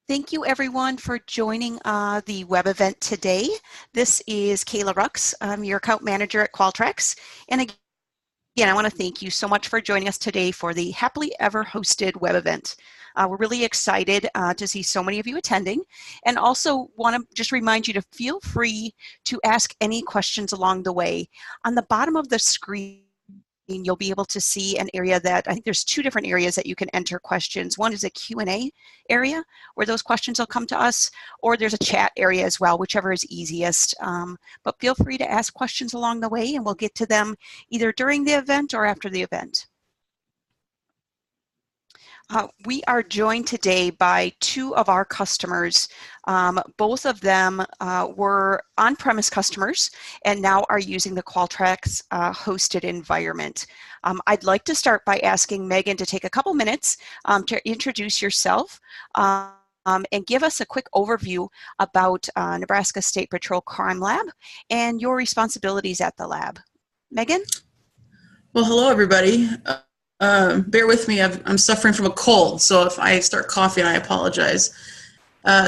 Thank you everyone for joining the web event today. This is Kayla Rux. I'm your account manager at Qualtrax. And again, I want to thank you so much for joining us today for the Happily Ever hosted web event. We're really excited to see so many of you attending, and also want to just remind you to feel free to ask any questions along the way. On the bottom of the screen, you'll be able to see an area that I think there's two different areas that you can enter questions. One is a Q&A area where those questions will come to us, or there's a chat area as well, whichever is easiest. But feel free to ask questions along the way, and we'll get to them either during the event or after the event. We are joined today by two of our customers. Both of them were on-premise customers and now are using the Qualtrax hosted environment. I'd like to start by asking Megan to take a couple minutes to introduce yourself and give us a quick overview about Nebraska State Patrol Crime Lab and your responsibilities at the lab. Megan? Well, hello, everybody. Bear with me, I'm suffering from a cold, so if I start coughing, I apologize.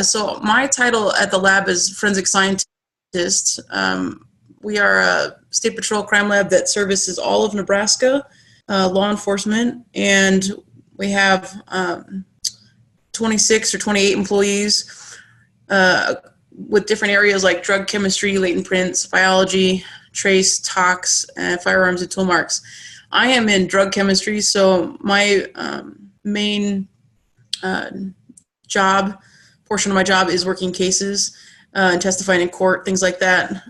So my title at the lab is Forensic Scientist. We are a State Patrol crime lab that services all of Nebraska, law enforcement, and we have 26 or 28 employees with different areas like drug chemistry, latent prints, biology, trace, tox, and firearms and tool marks. I am in drug chemistry, so my main portion of my job is working cases and testifying in court, things like that.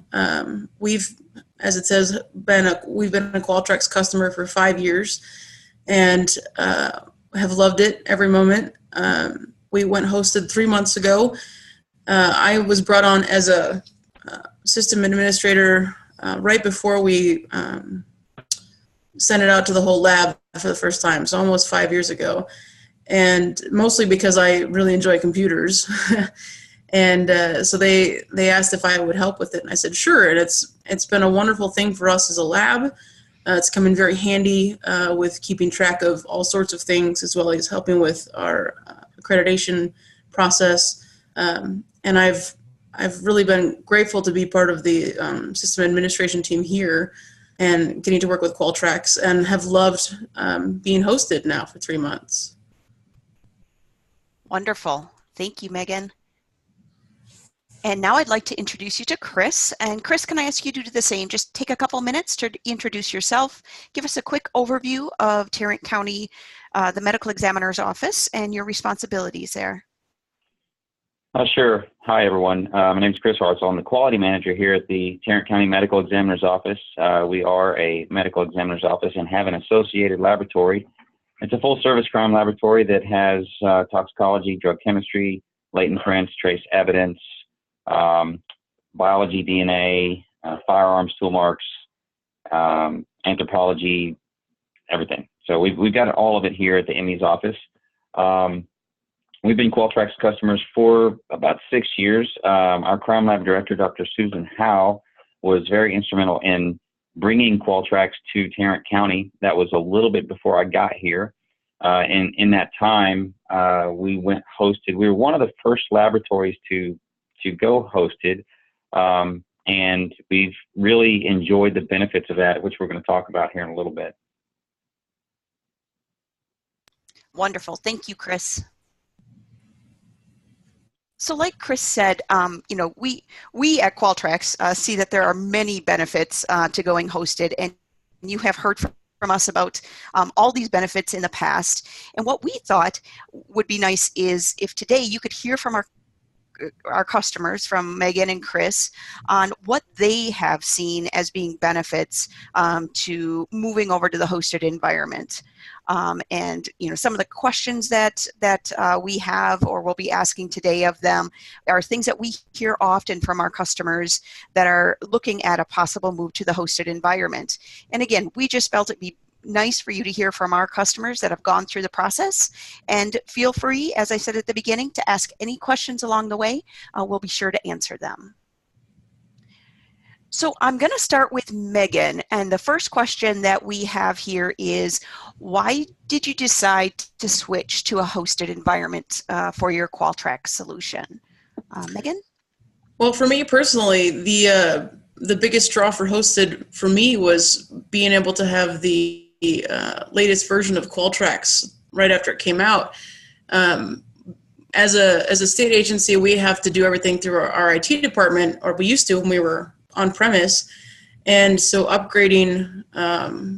We've, as it says, we've been a Qualtrax customer for 5 years and have loved it every moment. We went hosted 3 months ago. I was brought on as a system administrator right before we sent it out to the whole lab for the first time, so almost 5 years ago, and mostly because I really enjoy computers. And so they asked if I would help with it, and I said sure. And it's been a wonderful thing for us as a lab. It's come in very handy with keeping track of all sorts of things, as well as helping with our accreditation process. And I've really been grateful to be part of the system administration team here and getting to work with Qualtrax, and have loved being hosted now for 3 months. Wonderful. Thank you, Megan. And now I'd like to introduce you to Chris. And Chris, can I ask you to do the same? Just take a couple minutes to introduce yourself, give us a quick overview of Tarrant County, the Medical Examiner's Office, and your responsibilities there. Sure. Hi, everyone. My name is Chris Hartzell. I'm the quality manager here at the Tarrant County Medical Examiner's Office. We are a medical examiner's office and have an associated laboratory. It's a full-service crime laboratory that has toxicology, drug chemistry, latent prints, trace evidence, biology, DNA, firearms, tool marks, anthropology, everything. So we've got all of it here at the ME's office. We've been Qualtrax customers for about 6 years. Our crime lab director, Dr. Susan Howe, was very instrumental in bringing Qualtrax to Tarrant County. That was a little bit before I got here. And in that time, we went hosted. We were one of the first laboratories to go hosted. And we've really enjoyed the benefits of that, which we're going to talk about here in a little bit. Wonderful. Thank you, Chris. So like Chris said, we at Qualtrax see that there are many benefits to going hosted, and you have heard from us about all these benefits in the past. And what we thought would be nice is if today you could hear from our customers, from Megan and Chris, on what they have seen as being benefits to moving over to the hosted environment. And some of the questions that we have or will be asking today of them are things that we hear often from our customers that are looking at a possible move to the hosted environment. And again, we just felt it'd be nice for you to hear from our customers that have gone through the process, and feel free, as I said at the beginning, to ask any questions along the way. We'll be sure to answer them. So I'm going to start with Megan. And the first question that we have here is, why did you decide to switch to a hosted environment for your Qualtrax solution? Megan? Well, for me personally, the biggest draw for hosted for me was being able to have the latest version of Qualtrax right after it came out. As a state agency, we have to do everything through our IT department, or we used to when we were on premise. And so upgrading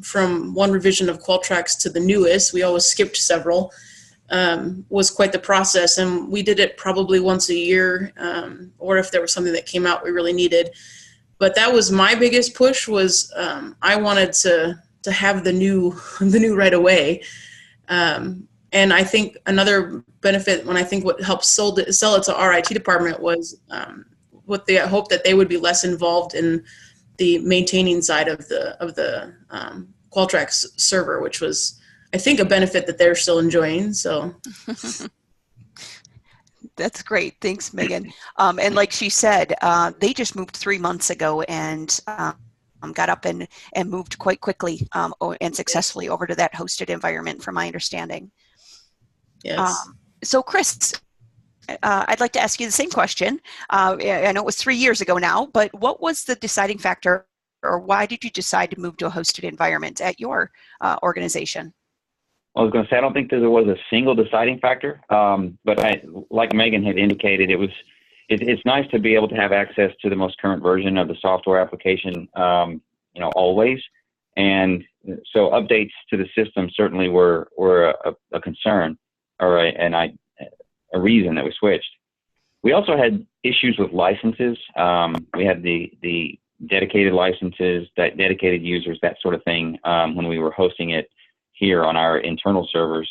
from one revision of Qualtrax to the newest, we always skipped several, was quite the process. And we did it probably once a year, or if there was something that came out we really needed. But that was my biggest push, was I wanted to have the new right away. And I think another benefit, when I think what helped sell it to our IT department, was with the hope that they would be less involved in the maintaining side of the Qualtrax server, which was, I think, a benefit that they're still enjoying. So That's great. Thanks, Megan. And like she said, they just moved 3 months ago and got up and moved quite quickly and successfully over to that hosted environment, from my understanding. yes. So Chris, I'd like to ask you the same question. I know it was 3 years ago now, but what was the deciding factor, or why did you decide to move to a hosted environment at your organization? I was going to say, I don't think there was a single deciding factor, but like Megan had indicated, it's nice to be able to have access to the most current version of the software application, always. And so updates to the system certainly were a concern, or a reason that we switched. We also had issues with licenses. We had the dedicated licenses, that dedicated users, that sort of thing, when we were hosting it here on our internal servers.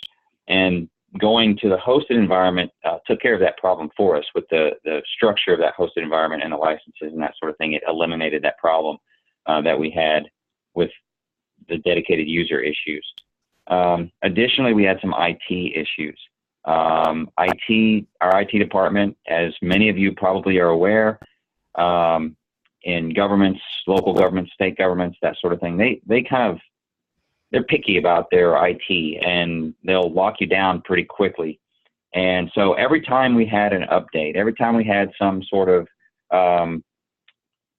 And going to the hosted environment took care of that problem for us with the structure of that hosted environment and the licenses and that sort of thing. It eliminated that problem that we had with the dedicated user issues. Additionally, we had some IT issues. Our IT department, as many of you probably are aware, in governments, local governments, state governments, that sort of thing, they're picky about their IT, and they'll lock you down pretty quickly. And so every time we had an update, every time we had some sort of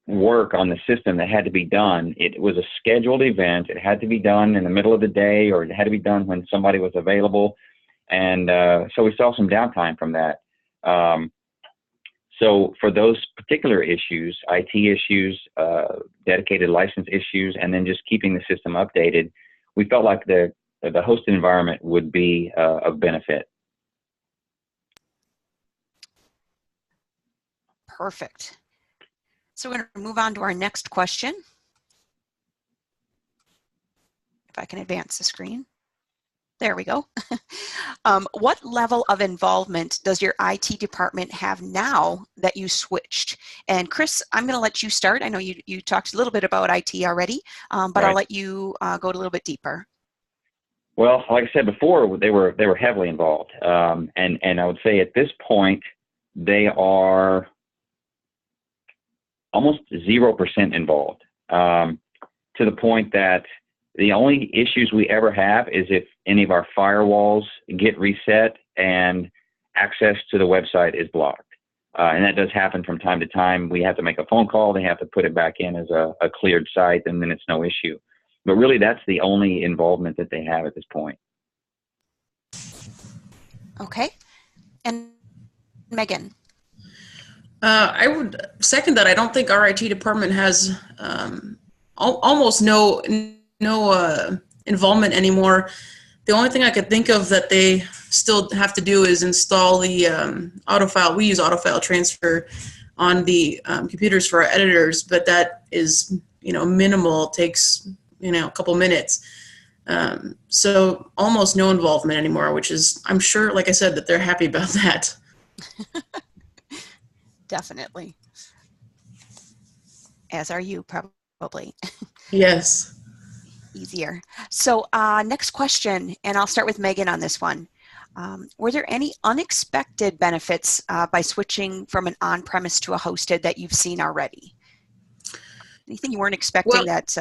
work on the system that had to be done, it was a scheduled event. It had to be done in the middle of the day, or it had to be done when somebody was available. And so we saw some downtime from that. So for those particular issues, IT issues, dedicated license issues, and then just keeping the system updated, we felt like the hosted environment would be of benefit. Perfect. So we're going to move on to our next question. If I can advance the screen. There we go. What level of involvement does your IT department have now that you switched? And Chris, I'm going to let you start. I know you talked a little bit about IT already, but Right. I'll let you go a little bit deeper. Well, like I said before, they were heavily involved, and I would say at this point they are almost 0% involved, to the point that the only issues we ever have is if any of our firewalls get reset and access to the website is blocked. And that does happen from time to time. We have to make a phone call. They have to put it back in as a cleared site, and then it's no issue. But really, that's the only involvement that they have at this point. Okay. And Megan? I would second that. I don't think our IT department has almost no involvement anymore. The only thing I could think of that they still have to do is install the autofile. We use autofile transfer on the computers for our editors, but that is minimal. It takes a couple minutes. So almost no involvement anymore, which is, I'm sure, like I said, that they're happy about that. Definitely. As are you, probably. Yes. Easier. So next question, and I'll start with Megan on this one. Were there any unexpected benefits by switching from an on-premise to a hosted that you've seen already? Anything you weren't expecting Well, that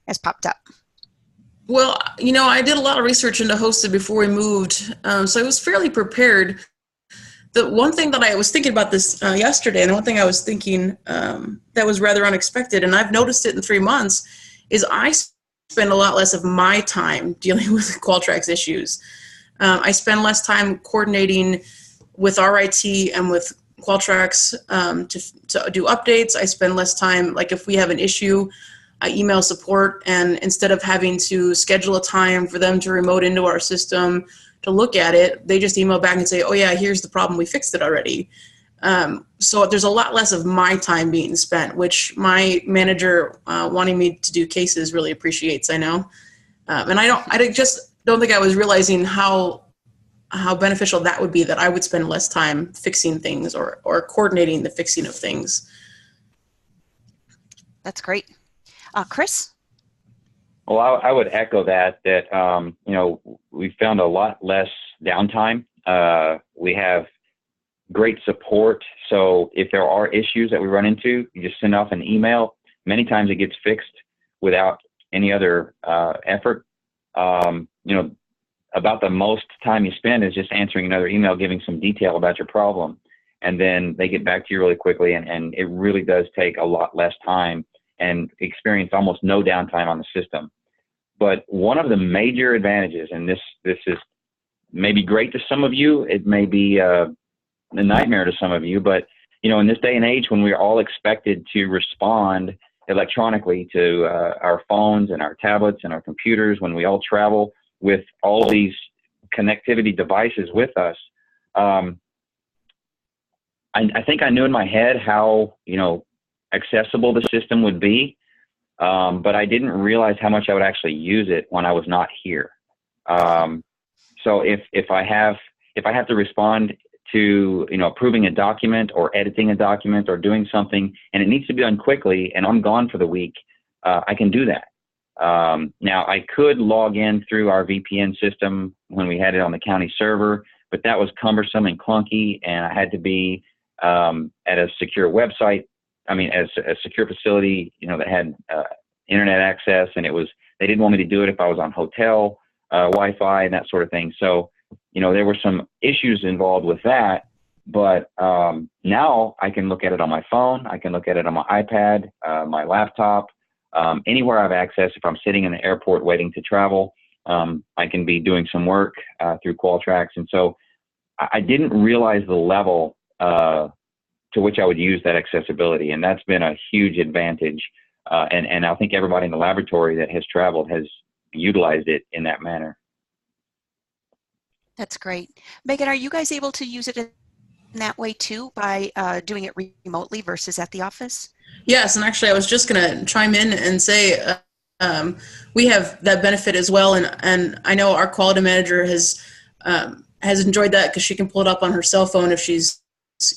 has popped up? well, I did a lot of research into hosted before we moved, so I was fairly prepared. The one thing that I was thinking about this yesterday, and the one thing I was thinking that was rather unexpected, and I've noticed it in 3 months, is I spend a lot less of my time dealing with Qualtrax issues. I spend less time coordinating with our IT and with Qualtrax to do updates. I spend less time, like if we have an issue, I email support, and instead of having to schedule a time for them to remote into our system to look at it, they just email back and say, oh yeah, here's the problem, we fixed it already. So there's a lot less of my time being spent, which my manager wanting me to do cases really appreciates, I know. And I just don't think I was realizing how beneficial that would be, that I would spend less time fixing things or coordinating the fixing of things. That's great. Chris? Well, I would echo that, we found a lot less downtime. We have great support. So if there are issues that we run into, you just send off an email. Many times it gets fixed without any other effort. About the most time you spend is just answering another email, giving some detail about your problem. And then they get back to you really quickly. And it really does take a lot less time and experience almost no downtime on the system. But one of the major advantages, and this is maybe great to some of you, it may be a nightmare to some of you, but in this day and age when we're all expected to respond electronically to our phones and our tablets and our computers, when we all travel with all these connectivity devices with us, I think I knew in my head how accessible the system would be, but I didn't realize how much I would actually use it when I was not here. So if I have to respond to approving a document or editing a document or doing something, and it needs to be done quickly, and I'm gone for the week, I can do that. Now I could log in through our VPN system when we had it on the county server, but that was cumbersome and clunky, and I had to be at a secure website. I mean, as a secure facility, that had internet access, and they didn't want me to do it if I was on hotel Wi-Fi and that sort of thing. So, there were some issues involved with that, but now I can look at it on my phone. I can look at it on my iPad, my laptop, anywhere I have access. If I'm sitting in the airport waiting to travel, I can be doing some work through Qualtrax. And so I didn't realize the level to which I would use that accessibility. And that's been a huge advantage. And I think everybody in the laboratory that has traveled has utilized it in that manner. That's great. Megan, are you guys able to use it in that way too, by doing it remotely versus at the office? Yes, and actually I was just going to chime in and say we have that benefit as well, and I know our quality manager has enjoyed that because she can pull it up on her cell phone if she's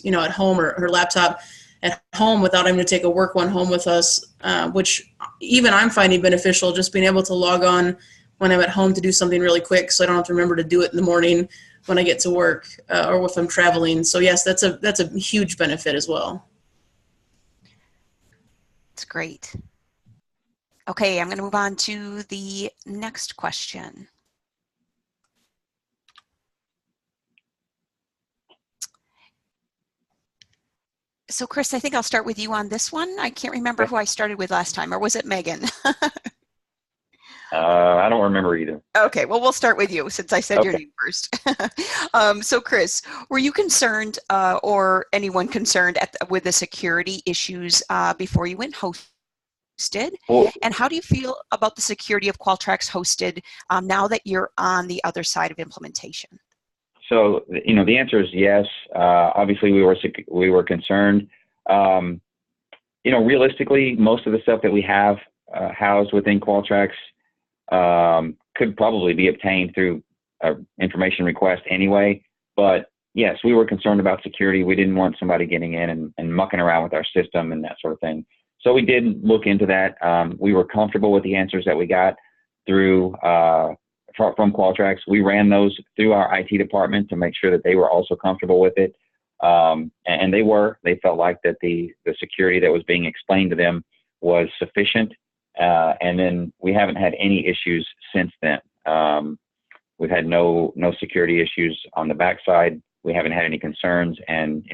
at home, or her laptop at home, without having to take a work one home with us, which even I'm finding beneficial, just being able to log on when I'm at home to do something really quick, so I don't have to remember to do it in the morning when I get to work, or if I'm traveling. So yes, that's a huge benefit as well. That's great. Okay, I'm going to move on to the next question. So Chris, I think I'll start with you on this one. I can't remember who I started with last time, or was it Megan? I don't remember either. Okay, well, we'll start with you since I said your name first. So Chris, were you concerned or anyone concerned with the security issues before you went hosted? Well, and how do you feel about the security of Qualtrax hosted now that you're on the other side of implementation? So, the answer is yes. Obviously, we were concerned. Realistically, most of the stuff that we have housed within Qualtrax could probably be obtained through an information request anyway. But yes, we were concerned about security. We didn't want somebody getting in and mucking around with our system and that sort of thing. So we did look into that. We were comfortable with the answers that we got through from Qualtrax. We ran those through our IT department to make sure that they were also comfortable with it. And they felt like that the security that was being explained to them was sufficient. And then we haven't had any issues since then. We've had no security issues on the backside. We haven't had any concerns, and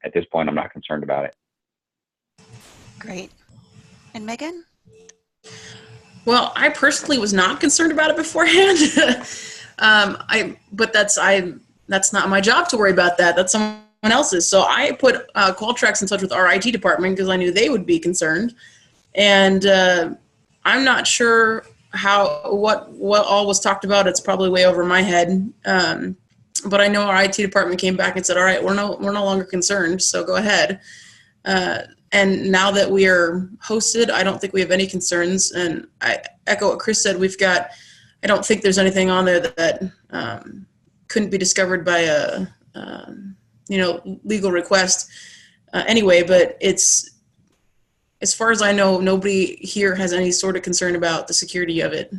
at this point, I'm not concerned about it. Great. And Megan? Well, I personally was not concerned about it beforehand. But that's not my job to worry about that. That's someone else's. So I put Qualtrax in touch with our IT department because I knew they would be concerned. And I'm not sure what all was talked about. It's probably way over my head. But I know our IT department came back and said, all right, we're no longer concerned, so go ahead. And now that we are hosted, I don't think we have any concerns. And I echo what Chris said. I don't think there's anything on there that couldn't be discovered by a legal request anyway. But it's, as far as I know, nobody here has any sort of concern about the security of it,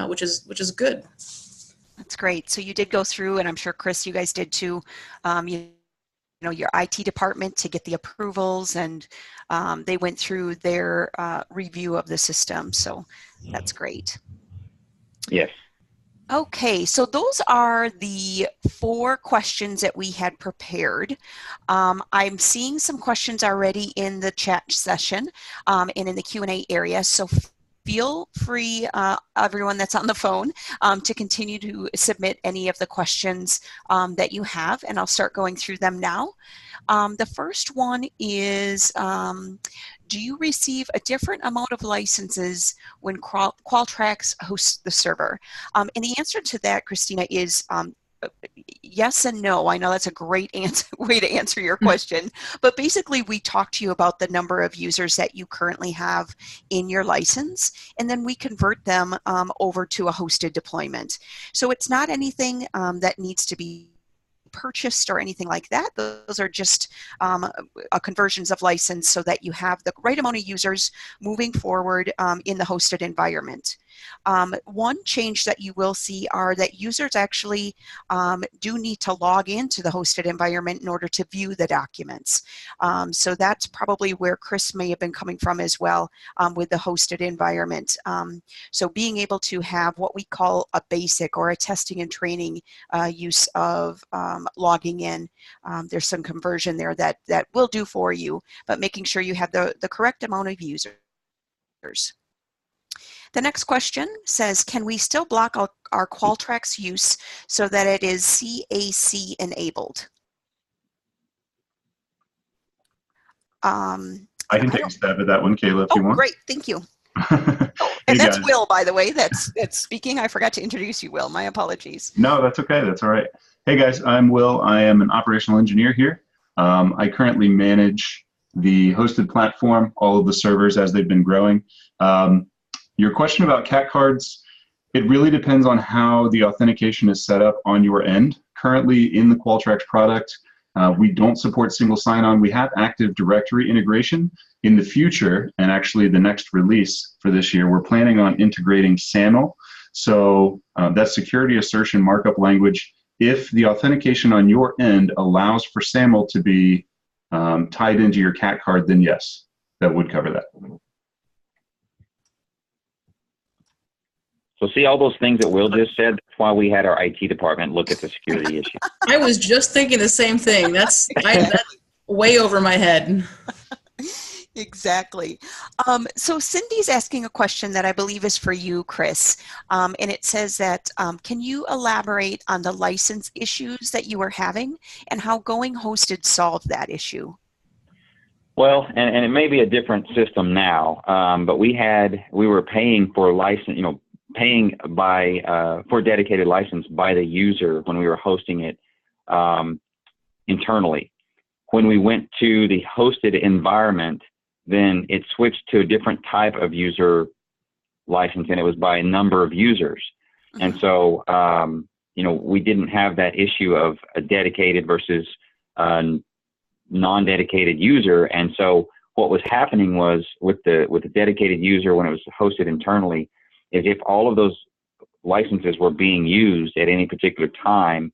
which is good. That's great. So you did go through, and I'm sure Chris, you guys did too. Your IT department to get the approvals, and they went through their review of the system. So that's great. Yes. Okay, so those are the 4 questions that we had prepared. I'm seeing some questions already in the chat session and in the Q&A area. So feel free, everyone that's on the phone, to continue to submit any of the questions that you have, and I'll start going through them now. The first one is, do you receive a different amount of licenses when Qualtrax hosts the server? And the answer to that, Christina, is yes and no. I know that's a great way to answer your question, but basically we talk to you about the number of users that you currently have in your license, and then we convert them over to a hosted deployment. So it's not anything that needs to be purchased or anything like that. Those are just conversions of license so that you have the right amount of users moving forward in the hosted environment. One change that you will see are that users actually do need to log into the hosted environment in order to view the documents. So that's probably where Chris may have been coming from as well with the hosted environment. So being able to have what we call a basic or a testing and training use of logging in, there's some conversion there that will do for you, but making sure you have the correct amount of users. The next question says, can we still block our Qualtrax use so that it is CAC enabled? I can take a stab at that one, Kayla, if you want. Great, thank you. And hey, that's guys. Will, by the way, that's speaking. I forgot to introduce you, Will. My apologies. No, that's okay. That's all right. Hey, guys, I'm Will. I am an operational engineer here. I currently manage the hosted platform, all of the servers as they've been growing. Your question about CAT cards, it really depends on how the authentication is set up on your end. Currently in the Qualtrax product, we don't support single sign-on. We have Active Directory integration. In the future, and actually the next release for this year, we're planning on integrating SAML. So that's security assertion markup language. If the authentication on your end allows for SAML to be tied into your CAT card, then yes, that would cover that. So see all those things that Will just said? That's why we had our IT department look at the security issue. I was just thinking the same thing. That's way over my head. Exactly. So Cindy's asking a question that I believe is for you, Chris. And it says that, can you elaborate on the license issues that you were having and how going hosted solved that issue? Well, and it may be a different system now, but we were paying for license, paying by for dedicated license by the user when we were hosting it internally. When we went to the hosted environment, then it switched to a different type of user license, and it was by number of users. Mm-hmm. And so, we didn't have that issue of a dedicated versus non-dedicated user. And so what was happening was with the dedicated user, when it was hosted internally, is if all of those licenses were being used at any particular time,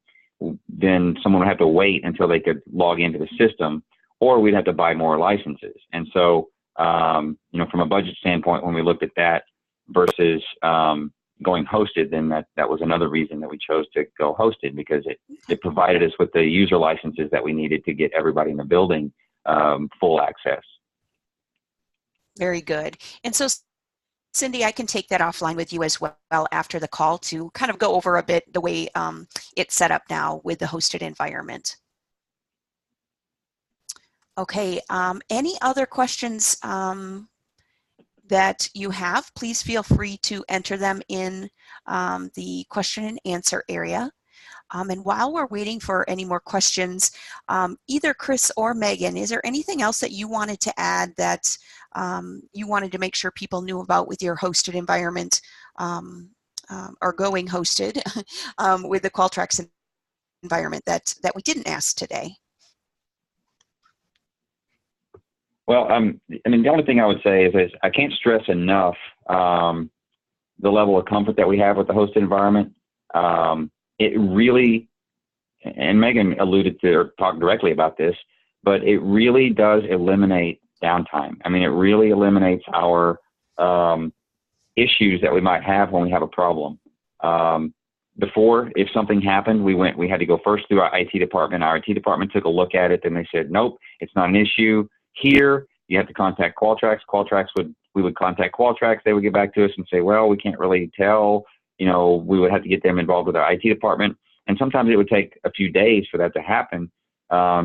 then someone would have to wait until they could log into the system, or we'd have to buy more licenses. And so From a budget standpoint, when we looked at that versus going hosted, then that was another reason that we chose to go hosted, because it provided us with the user licenses that we needed to get everybody in the building full access. Very good. And so, Cindy, I can take that offline with you as well after the call to kind of go over a bit the way it's set up now with the hosted environment. Okay, any other questions that you have? Please feel free to enter them in the question and answer area. And while we're waiting for any more questions, either Chris or Megan, is there anything else that you wanted to add that you wanted to make sure people knew about with your hosted environment or going hosted with the Qualtrax environment that we didn't ask today? Well, the only thing I would say is I can't stress enough the level of comfort that we have with the hosted environment. It really, and Megan alluded to or talked directly about this, but it really does eliminate downtime. It really eliminates our issues that we might have when we have a problem. Before, if something happened, we had to go first through our IT department. Our IT department took a look at it, and they said, nope, it's not an issue. Here, you have to contact Qualtrax. We would contact Qualtrax. They would get back to us and say, well, we can't really tell. We would have to get them involved with our IT department. And sometimes it would take a few days for that to happen,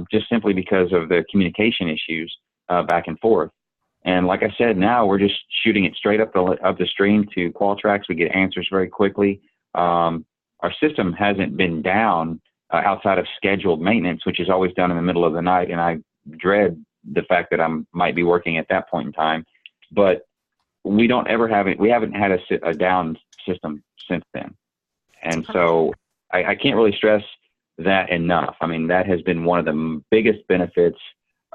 just simply because of the communication issues back and forth. And like I said, now we're just shooting it straight up the stream to Qualtrax. We get answers very quickly. Our system hasn't been down outside of scheduled maintenance, which is always done in the middle of the night. And I dread the fact that I might be working at that point in time. But we haven't had a down system since then. And so I can't really stress that enough. That has been one of the biggest benefits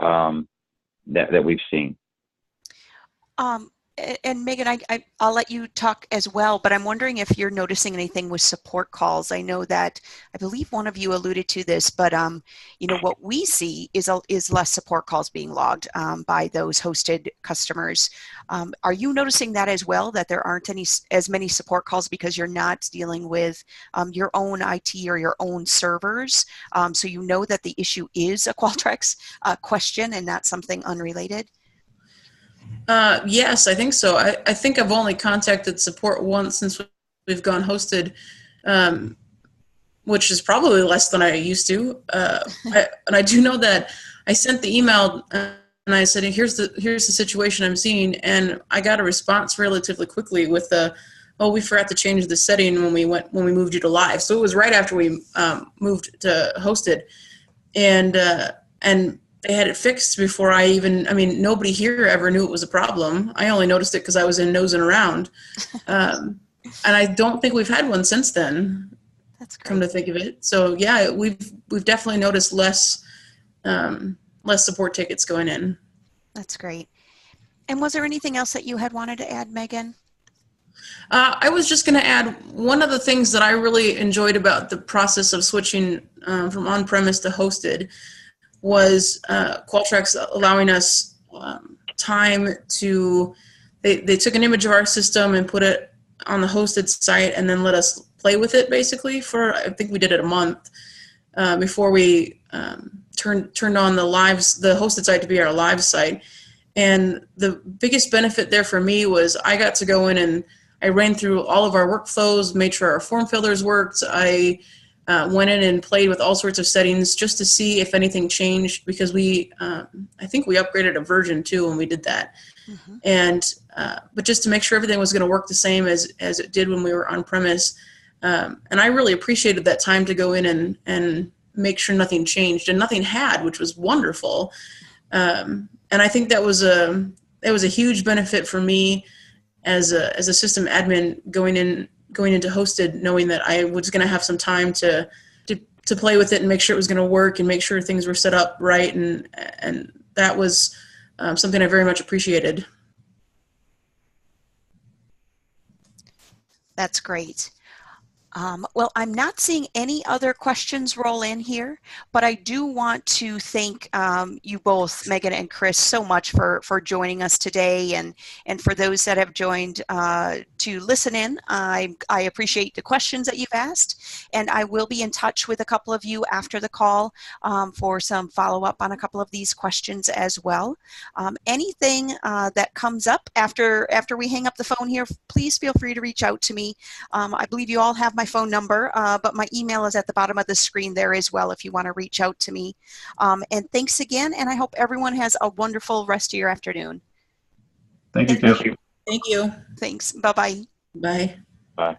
that we've seen. And Megan, I'll let you talk as well, but I'm wondering if you're noticing anything with support calls. I know that, I believe one of you alluded to this, but what we see is less support calls being logged by those hosted customers. Are you noticing that as well, that there aren't as many support calls because you're not dealing with your own IT or your own servers? So you know that the issue is a Qualtrax question and not something unrelated? Yes, I think so. I think I've only contacted support once since we've gone hosted, which is probably less than I used to. And I do know that I sent the email and I said, here's the situation I'm seeing, and I got a response relatively quickly with we forgot to change the setting when we moved you to live. So it was right after we moved to hosted, and they had it fixed before nobody here ever knew it was a problem. I only noticed it because I was nosing around. And I don't think we've had one since then. That's great. Come to think of it. So yeah, we've definitely noticed less support tickets going in. That's great. And was there anything else that you had wanted to add, Megan? I was just going to add one of the things that I really enjoyed about the process of switching from on-premise to hosted was Qualtrax allowing us time to, they took an image of our system and put it on the hosted site and then let us play with it basically for, I think we did it a month before we turned on the hosted site to be our live site. And the biggest benefit there for me was I got to go in and I ran through all of our workflows, made sure our form fillers worked. I went in and played with all sorts of settings just to see if anything changed, because I think we upgraded a version too when we did that. Mm-hmm. And but just to make sure everything was going to work the same as it did when we were on premise. And I really appreciated that time to go in and make sure nothing changed, and nothing had, which was wonderful. And I think that was a huge benefit for me as a system admin going into hosted, knowing that I was going to have some time to play with it and make sure it was going to work and make sure things were set up right. And that was something I very much appreciated. That's great. Well, I'm not seeing any other questions roll in here, but I do want to thank you both, Megan and Chris, so much for joining us today, and for those that have joined to listen in. I appreciate the questions that you've asked, and I will be in touch with a couple of you after the call for some follow-up on a couple of these questions as well. Anything that comes up after we hang up the phone here, please feel free to reach out to me. I believe you all have my phone number, but my email is at the bottom of the screen there as well if you want to reach out to me. And thanks again, and I hope everyone has a wonderful rest of your afternoon. Thank you, Thank Kayla. Thank you. Thanks. Bye-bye. Bye. Bye.